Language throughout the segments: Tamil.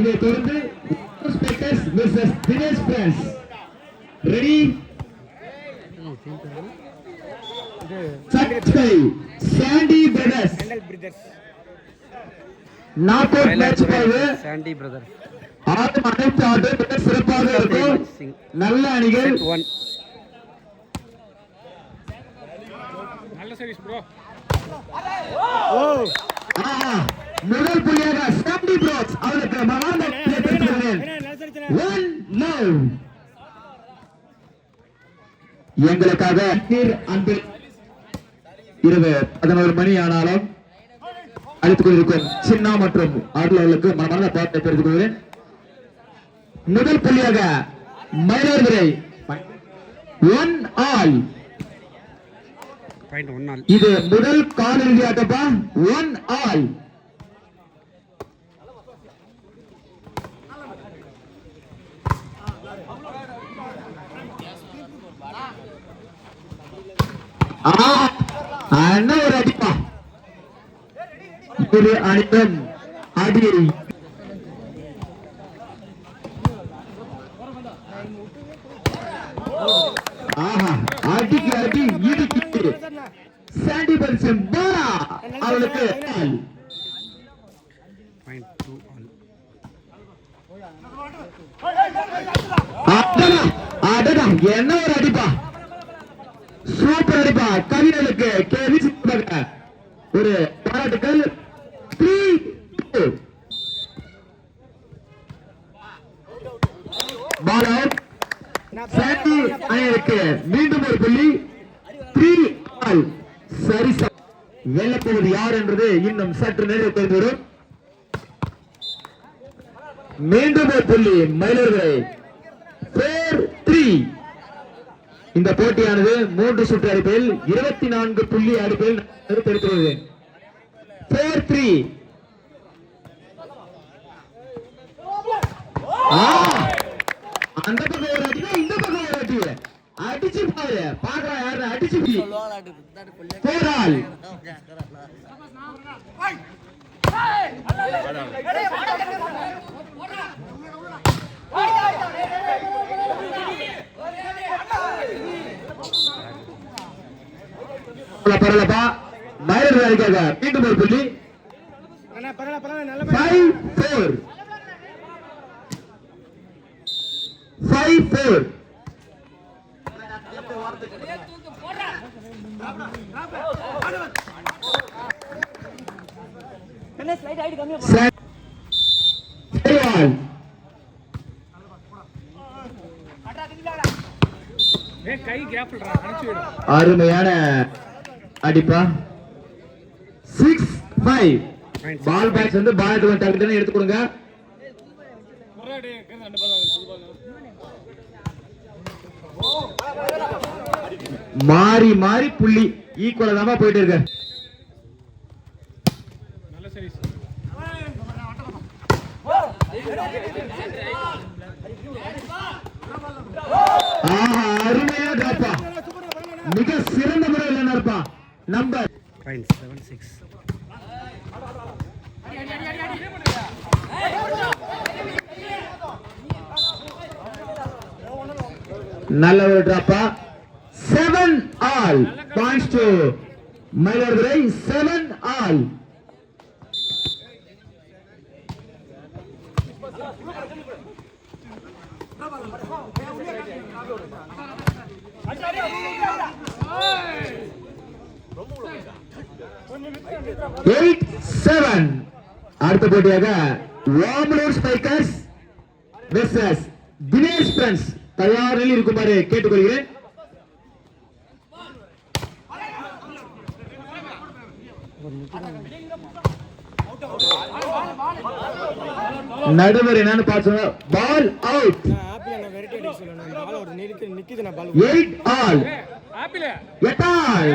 இதை தொடர்ந்து spectres versus Dinesh friends. Ready Sandy brothers knock out match போகுது. சாண்டி பிரதர்ஸ் ஆட்டம் அனைத்து ஆட்டம் சிறப்பாக இருக்கும். நல்ல அணிகள். நல்ல சர்வீஸ் ப்ரோ. முதல் புள்ளியாக சாண்டி ப்ரோஸ் அவருக்கு மகாந்த எங்களுக்காக இரவு 11 மணி ஆனாலும் அழைத்துக் கொண்டிருக்கும் சின்ன மற்றும் ஆடலர்களுக்கு மனமார்ந்த பாராட்டை தெரிவித்துக் கொள்கிறேன். முதல் புள்ளியாக மயிலாடுதுறை 1 ஆல். இது முதல் காலிறுதி ஆட்டப்பா. 1 ஆல். அண்ணா ஒரு அடிப்பா. இரு அணியும் அடி. அடிக்கு அடி இடிக்கு சாண்டி பர்சன் பாரா அவளுக்கு என்ன ஒரு அடிப்பா. சூப்பர் அடிப்பா. கவிஞர்களுக்கு ஒரு பாராட்டுக்கள். 3-2 பால் அவுட். சாண்டி அணியிற்கு மீண்டும் ஒரு புள்ளி. 3 ஆல். சரி, வெல்லப்போவது யார் என்றது இன்னும் சற்று நேரம் தெரிந்துவிடும். மீண்டும் ஒரு புள்ளி மயிலாடுதுறை. 4-3. இந்த போட்டியானது 3 சுற்று அடிப்படையில் 24 புள்ளி அடிப்படையில் தெரிவித்துள்ளது. 4-3. அந்த பக்கம் ஒரு அடி, இந்த பக்கம் ஒரு அடி. அடிச்சு பாரு, பாக்குறா யாரு அடிச்சு. 4 ஆல். பரவாயில்லப்பா. மயிலாடுதுறை மீண்டும் ஒரு புள்ளி. 5-4. 5-4. அருமையான அடிப்பா. 6-5. பால் பேட்ச் வந்து பால் எடுத்து கொடுங்க. மாறி மாறி புள்ளி ஈக்குவலா தான் போயிட்டு இருக்க. அருமையா டிராப்பா. மிக சிறந்த முறையில் என்ன இருப்பா. நம்பர் 76. நல்ல ஒரு டிராப்பா. 7 all. Points to Mayiladuthurai. 7 all. அடுத்த போட்டியாக Omalur spikers versus Dinesh friends தயாரில் இருக்குமாறு கேட்டுக்கொள்கிறேன். நடுவர் என்னன்னு பார்த்தோம். Ball out. 8 all. 8 all.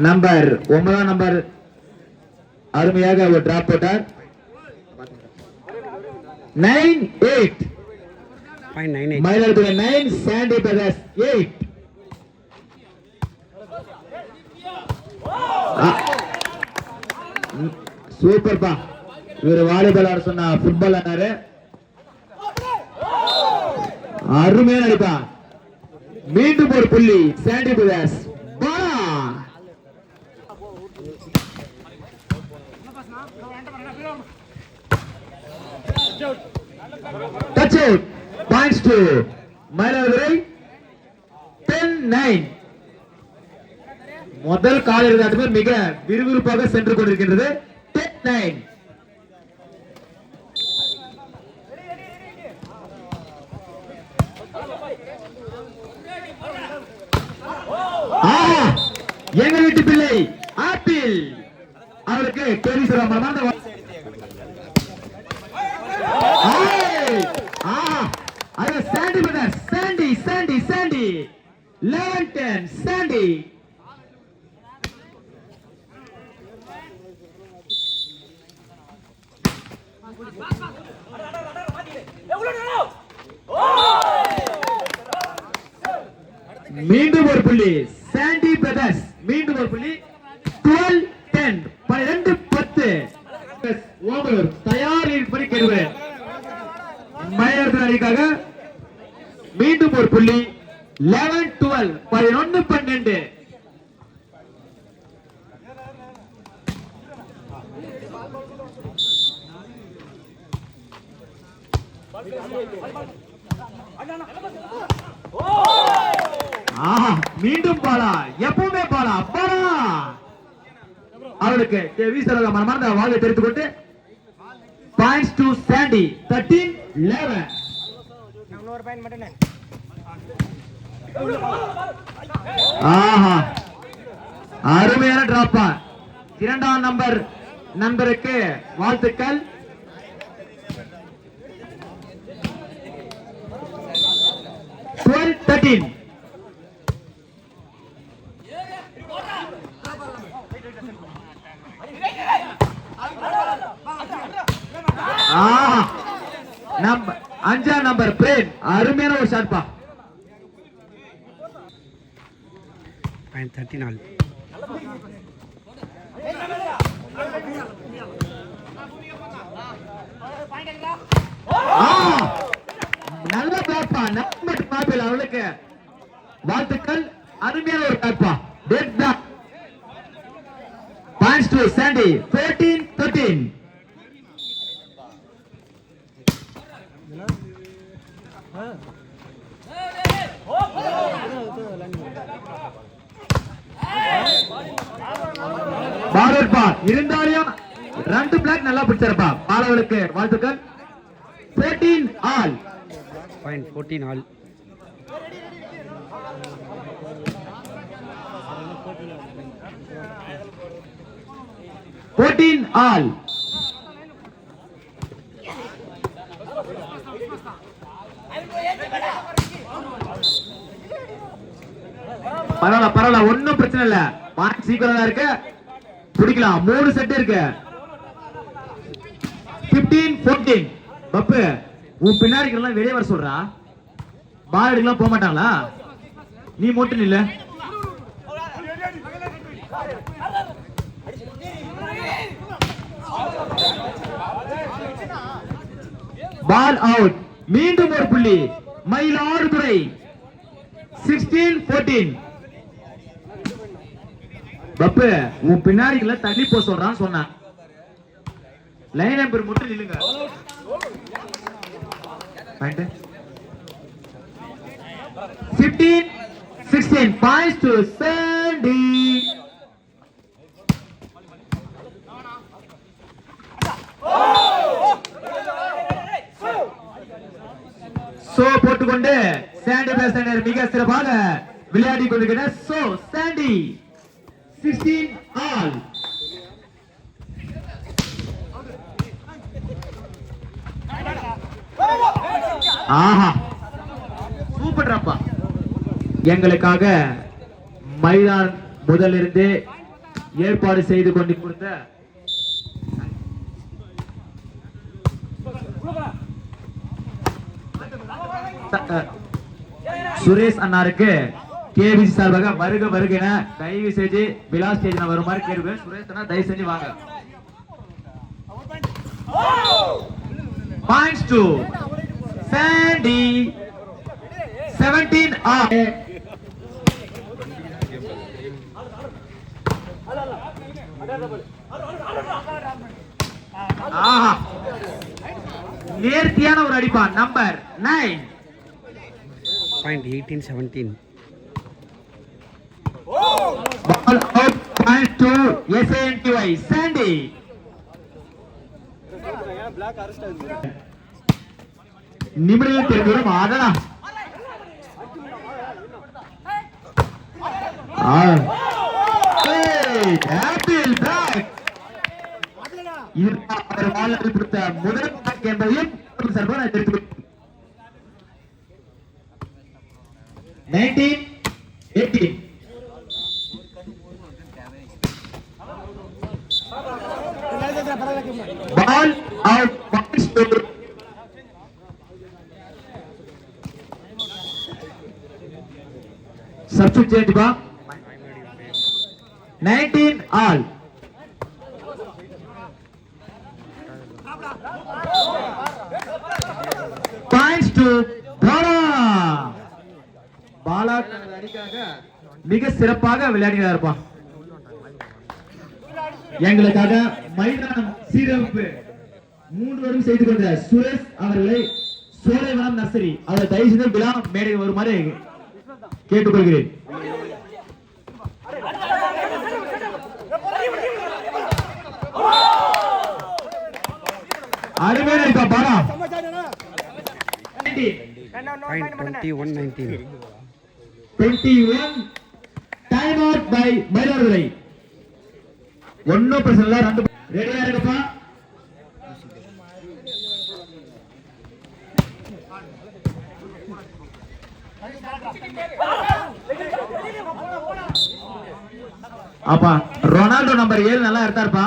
Number 9 number அருமையாக ஒரு டிராப் போட்டார். 9-8. மயிலாடுதுறை 9, சாண்டி பிரதர்ஸ் 8. சூப்பர் பா. இவர் வாலிபால் ஆட சொன்னா ஃபுட்பால் ஆனாரு. அருமையான அடிப்பா. மீண்டும் ஒரு புள்ளி Sandy brothers. Touch out. Points to Mayiladuthurai 10-9. முதல் கால இறுதி மிக விறுவிறுப்பாக சென்று கொண்டிருக்கின்றது. 10-9. எங்க வீட்டு பிள்ளை ஆப்பிள் அவருக்கு தெரிவிக்கிறோம். சாண்டி பிரதர்ஸ் சாண்டி சாண்டி சாண்டி 11-10 சாண்டி. மீண்டும் ஒரு புள்ளி சாண்டி பிரதர்ஸ். மீண்டும் ஒரு புள்ளி 12-10 12-10. தயார் இருப்பதை கேட்கிறேன். மயிலாடுதுறை அணிக்காக மீண்டும் ஒரு புள்ளி 11-12 11-12. மீண்டும் பாலா. எப்பவுமே பாலா பாலா. அவளுக்கு மனமார்ந்த வாழ்வை தெரிவித்துக் கொண்டு பாயிண்ட்ஸ் டு சாண்டி 13-11. அருமையான டிராப்பா. இரண்டாம் நம்பர் நண்பருக்கு வாழ்த்துக்கள். அஞ்சாம் நம்பர் பிரேம் அருமையான ஒரு ஷாட் பா. 34. நல்ல பேப்பா. நம்பர் பாப்பில் அவளுக்கு வாழ்த்துக்கள். அருமையான ஒரு பேப்பா. டெட் பேக். Points to Sandy 14-13. இருந்தாலும் 2 பிளாக் நல்லா பிடிச்சிருப்பா. பாலவளுக்கு வாழ்த்துக்கள். 14 ஆல். 14 ஆல். பரவாயில்ல ஒன்னும் பிரச்சனை இல்ல. பாயிண்ட் சீக்கிரம் இருக்கு. பிடிக்கலாம். 3 செட் இருக்கு. 15-14. பப்பு உன் பின்னாடி வெளியே வர சொல்றா. பால் எடுக்கலாம் போக மாட்டாங்களா? நீ மட்டும் இல்ல. Ball out. மீண்டும் ஒரு புள்ளி மயிலாடுதுறை 16-14. பப்பு உன் பின்னாடி தள்ளி போ சொல்றான் சொன்ன. லைன் நம்பர் மட்டும் நில்லுங்க. 15-16 points to Sandy. சோ போட்டுக்கொண்டு சாண்டி பேசனர் மிக சிறப்பாக விளையாடி கொண்டிருக்கிறார். So Sandy 16 all. ஆஹா சூப்பர் டிராப்பா. எங்களுக்காக மைதான் முதலிருந்து ஏற்பாடு செய்து கொண்டு கொடுத்த சுரேஷ் அண்ணாருக்கு கேபிசி சார்பாக வருக வருக என தயவு செஞ்சு விழா ஸ்டேஜ்ல வருமாறு கேட்பேன். சுரேஷ் அண்ணா தயவு செஞ்சு வாங்க. Points to Sandy 17 all. ஆஹா, நேர்த்தியான ஒரு அடிப்பா. Number 9. Point 18-17. Ball out. Point to SANTY Sandy. நிமிடம் தெரிந்துவிடும். ஆடா ஆப்பிள் பேக். அவர் வாழ்நாளில் கொடுத்த முதல் பேக் என்பதையும் சார்பாக நான் தெரிவித்துக் 19-18. Ball out. Points to substitute change ba 19 all. Points to Bala. Bala தனது அணிக்காக மிக சிறப்பாக விளையாடுகிறார் இருப்பான். எங்களுக்காக மைதானம் சீரமைப்பு 3 வருடம் செய்து கொண்ட சுரேஷ் அவர்களை சோலைவனம் நர்சரி அவரை தயவு செய்து விழா மேடை வருமாறு கேட்டுக்கொள்கிறேன். அருமையான இருக்கா Bala. 21-19. 21 time out by Mayiladuthurai. ஒன்னும் பிரச்சனை இல்ல. 2 ரெடியா இருக்கப்பா. அப்பா ரொனால்டோ நம்பர் 7 நல்லா எடுத்தாருப்பா.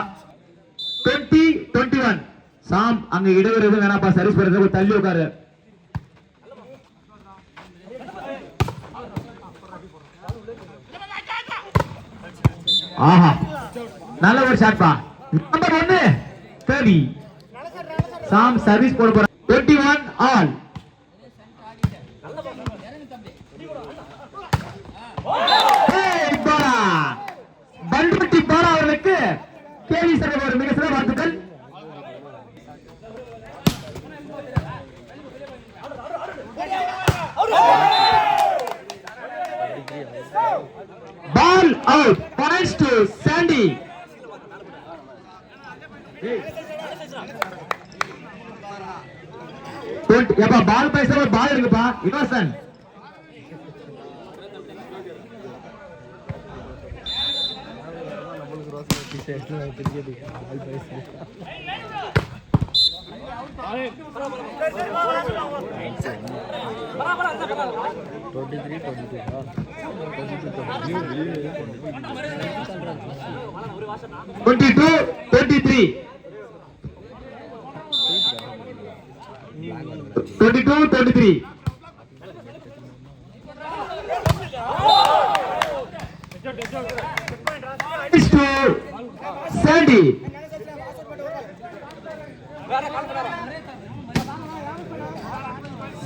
20-21. சாம் அங்க இடைவெளி வேணாப்பா. சர்வீஸ் பண்றதுக்கு தள்ளி உட்காரு. ஆஹா, நல்ல ஒரு ஷாட் பா. நம்பர் 1 30. சாம் சர்வீஸ் போட போறார். 21 ஆல். பல்வட்டி பாலா அவர்களுக்கு கேவி சார் ஒரு மிக சிறந்த வாழ்த்துக்கள். Ball out. Points to Sandy. எப்பா பால் பைசா பால் இருக்குப்பா. Innocent Twenty-two, 23. 22-23. Sandy.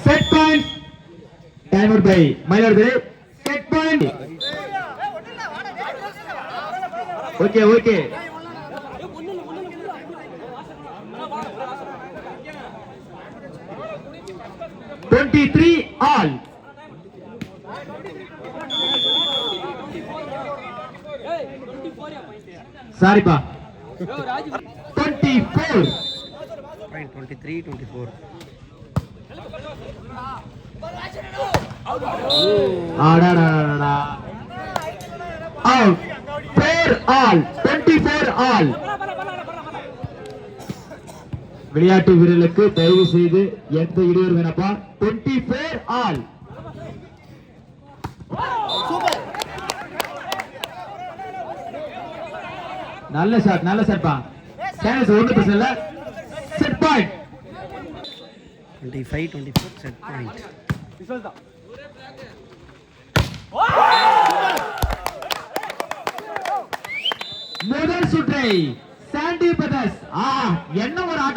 Set point. Time out by Mailadure. Set point. Okay, okay. Twenty-three all. Sorry, pa. 24. Point 23-24. Out. 4 all. 24 all. விளையாட்டு வீரர்களுக்கு தயவு செய்து எந்த இடையூறு வேணப்பா. 24 ஆல். நல்ல ஷாட், நல்ல ஷாட் பா. சான்ஸ் ஒண்ணு பிரச்சனை இல்ல. Set point. 25-24 set point. முதல் சுற்றை சாண்டி பிரதர்ஸ் என்ன ஒரு ஆட்டம்